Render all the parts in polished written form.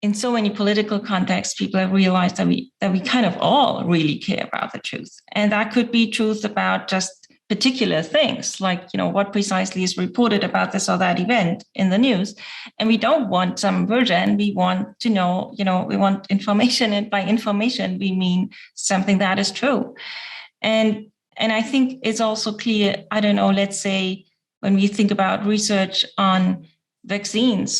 in so many political contexts, people have realized that we kind of all really care about the truth. And that could be truth about just particular things, like, what precisely is reported about this or that event in the news. And we don't want some version. We want to know, we want information. And by information, we mean something that is true. And I think it's also clear, I don't know, let's say when we think about research on vaccines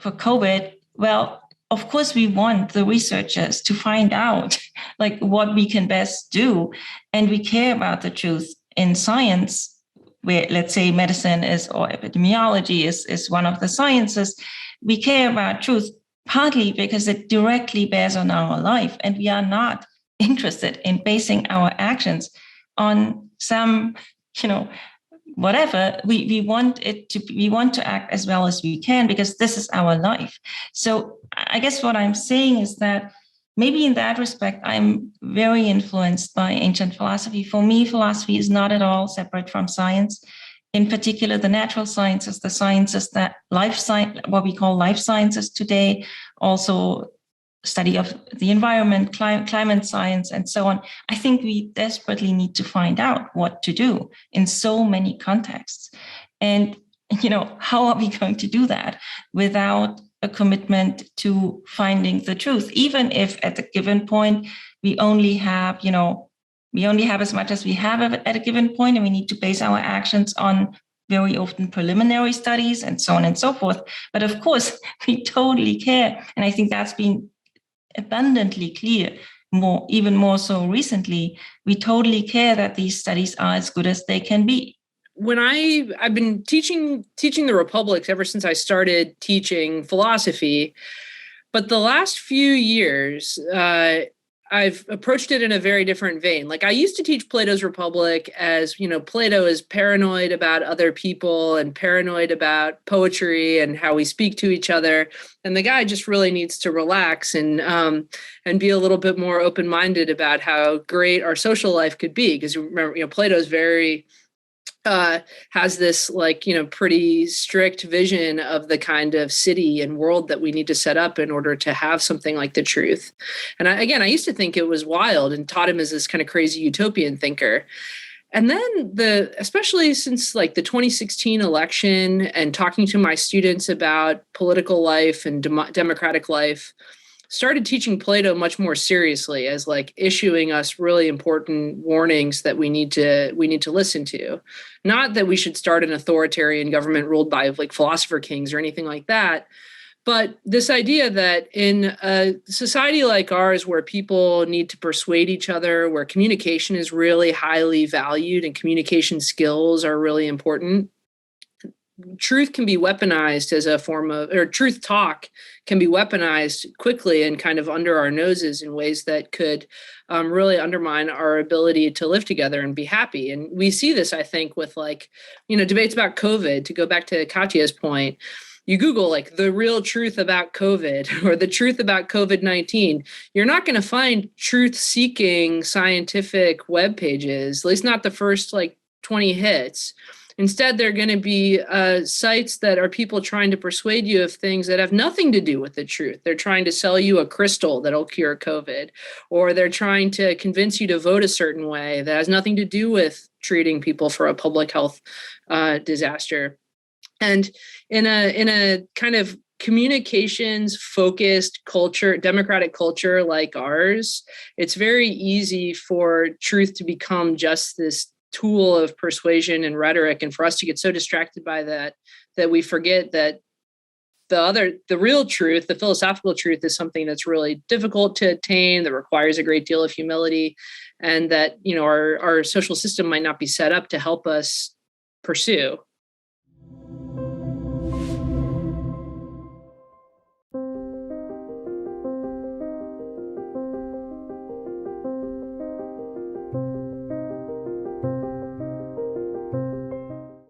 for COVID, well, of course, we want the researchers to find out like what we can best do. And we care about the truth in science, where, let's say, medicine is, or epidemiology is one of the sciences. We care about truth partly because it directly bears on our life, and we are not interested in basing our actions on some, whatever. We want to act as well as we can because this is our life. So I guess what I'm saying is that maybe in that respect, I'm very influenced by ancient philosophy. For me, philosophy is not at all separate from science. In particular, the natural sciences, the sciences that what we call life sciences today, also study of the environment, climate science, and so on. I think we desperately need to find out what to do in so many contexts. And, how are we going to do that without a commitment to finding the truth, even if at a given point we only have as much as we have at a given point, and we need to base our actions on very often preliminary studies and so on and so forth. But of course, we totally care. And I think that's been abundantly clear, even more so recently. We totally care that these studies are as good as they can be. When I've been teaching the Republics ever since I started teaching philosophy, but the last few years, I've approached it in a very different vein. Like, I used to teach Plato's Republic as, Plato is paranoid about other people and paranoid about poetry and how we speak to each other. And the guy just really needs to relax and be a little bit more open-minded about how great our social life could be. Because remember, Plato's very has this pretty strict vision of the kind of city and world that we need to set up in order to have something like the truth. And I used to think it was wild and taught him as this kind of crazy utopian thinker. And then especially since the 2016 election and talking to my students about political life and democratic life, started teaching Plato much more seriously as issuing us really important warnings that we need to listen to. Not that we should start an authoritarian government ruled by philosopher kings or anything like that, but this idea that in a society like ours, where people need to persuade each other, where communication is really highly valued and communication skills are really important, truth can be weaponized as a form of, or truth talk can be weaponized quickly and kind of under our noses in ways that could really undermine our ability to live together and be happy. And we see this, I think, with debates about COVID. To go back to Katja's point, you Google the real truth about COVID or the truth about COVID-19, you're not going to find truth-seeking scientific web pages, at least not the first 20 hits. Instead, they're going to be sites that are people trying to persuade you of things that have nothing to do with the truth. They're trying to sell you a crystal that'll cure COVID, or they're trying to convince you to vote a certain way that has nothing to do with treating people for a public health disaster. And in a kind of communications focused culture, democratic culture like ours, it's very easy for truth to become just this tool of persuasion and rhetoric, and for us to get so distracted by that we forget that the real truth, the philosophical truth, is something that's really difficult to attain, that requires a great deal of humility, and that our social system might not be set up to help us pursue.